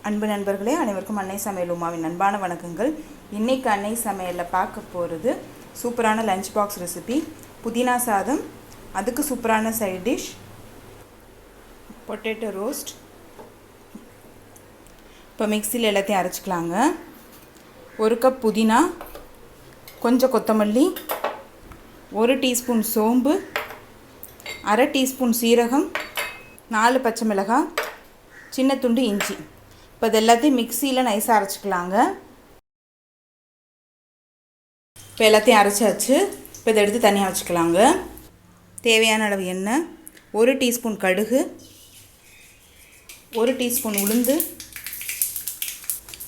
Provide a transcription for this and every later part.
அன்பு நண்பர்களே, அனைவருக்கும் அன்னை சமையல் உமாவின் அன்பான வணக்கங்கள். இன்றைக்கி அன்னை சமையலில் பார்க்க போகிறது சூப்பரான லஞ்ச் பாக்ஸ் ரெசிபி, புதினா சாதம். அதுக்கு சூப்பரான சைட் டிஷ் பொட்டேட்டோ ரோஸ்ட். இப்போ மிக்சியில் எல்லாத்தையும் அரைச்சிக்கலாங்க. 1 கப் புதினா, கொஞ்சம் கொத்தமல்லி, 1 டீஸ்பூன் சோம்பு, 1/2 டீஸ்பூன் சீரகம், 4 பச்சை மிளகாய், சின்ன துண்டு இஞ்சி. இப்போ இது எல்லாத்தையும் மிக்சியில் நைஸாக அரைச்சிக்கலாங்க. இப்போ எல்லாத்தையும் அரைச்சாச்சு. இப்போ இதை எடுத்து தனியாக வச்சுக்கலாங்க. தேவையான அளவு எண்ணெய், 1 டீஸ்பூன் கடுகு, 1 டீஸ்பூன் உளுந்து,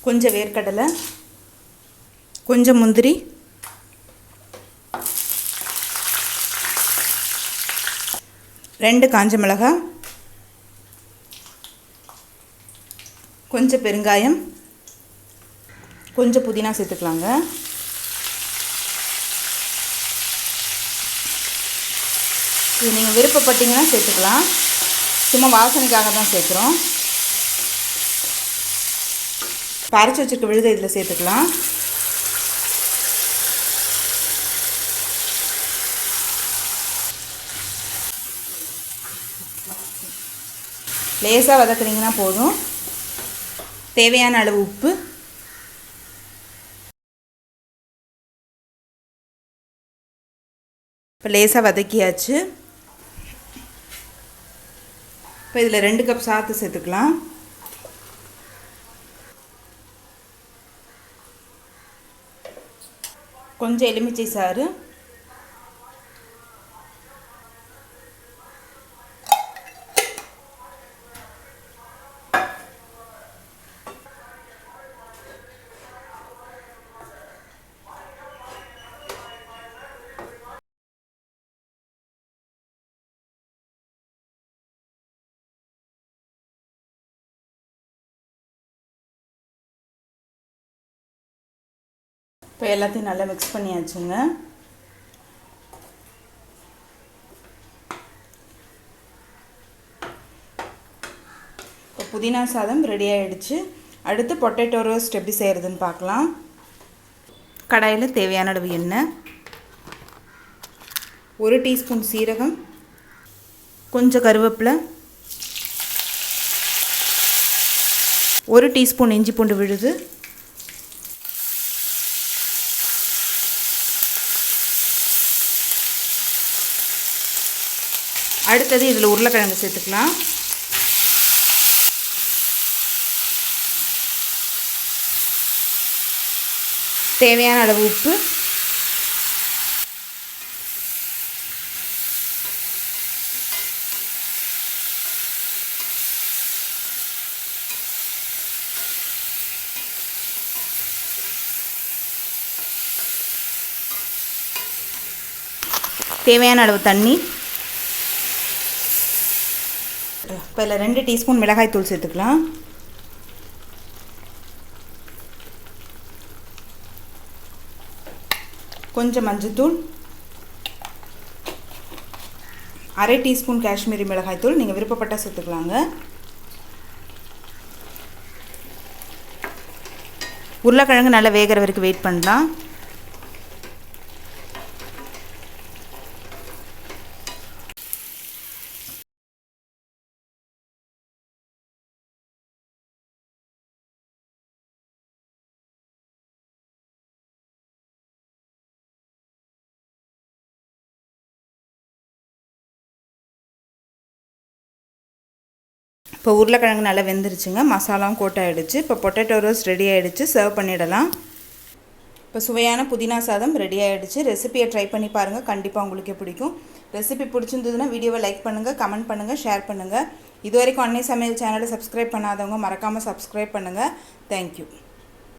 கொஞ்சம் வேர்க்கடலை, கொஞ்சம் முந்திரி, ரெண்டு காஞ்ச மிளகாய், கொஞ்சம் பெருங்காயம், கொஞ்சம் புதினா சேர்த்துக்கலாங்க. இது நீங்கள் விருப்பப்பட்டீங்கன்னா சேர்த்துக்கலாம். சும்மா வாசனைக்காக தான் சேர்க்குறோம். அரைச்சி வச்சுருக்க விழுதை இதில் சேர்த்துக்கலாம். லேசாக வதக்குனீங்கன்னா போதும். தேவையான அளவு உப்பு, இப்போ லேசாக வதக்கியாச்சு. இப்போ இதில் 2 கப் சாத்து சேர்த்துக்கலாம். கொஞ்சம் எலுமிச்சை சாறு, இப்போ எல்லாத்தையும் நல்லா மிக்ஸ் பண்ணியாச்சுங்க. இப்போ புதினா சாதம் ரெடி ஆகிடுச்சு. அடுத்து பொட்டேட்டோ ரோஸ்ட் எப்படி செய்கிறதுன்னு பார்க்கலாம். கடாயில் தேவையான அளவு எண்ணெய், 1 டீஸ்பூன் சீரகம், கொஞ்சம் கருவேப்பிலை, 1 டீஸ்பூன் இஞ்சி பூண்டு விழுது, அடுத்தது இதில் உருளைக்கிழங்கு சேர்த்துக்கலாம். தேவையான அளவு உப்பு, தேவையான அளவு தண்ணி. இப்போ இதில் 2 டீஸ்பூன் மிளகாய் தூள் சேர்த்துக்கலாம். கொஞ்சம் மஞ்சத்தூள், 1/2 டீஸ்பூன் காஷ்மீரி மிளகாய் தூள். நீங்கள் விருப்பப்பட்டால் சேர்த்துக்கலாங்க. உருளைக்கிழங்கு நல்லா வேகிற வரைக்கும் வெயிட் பண்ணலாம். இப்போ உருளைக்கிழங்கு நல்லா வெந்துருச்சுங்க. மசாலாவும் கோட் ஆகிடுச்சு. இப்போ பொட்டேட்டோ ரோஸ்ட் ரெடி ஆகிடுச்சு. சர்வ் பண்ணிடலாம். இப்போ சுவையான புதினா சாதம் ரெடி ஆகிடுச்சு. ரெசிபியை ட்ரை பண்ணி பாருங்கள். கண்டிப்பாக உங்களுக்கே பிடிக்கும். ரெசிபி பிடிச்சிருந்ததுன்னா வீடியோவை லைக் பண்ணுங்கள், கமெண்ட் பண்ணுங்கள், ஷேர் பண்ணுங்கள். இது வரைக்கும் அன்னை சமையல் சேனலை சப்ஸ்கிரைப் பண்ணாதவங்க மறக்காமல் சப்ஸ்கிரைப் பண்ணுங்கள். தேங்க்யூ.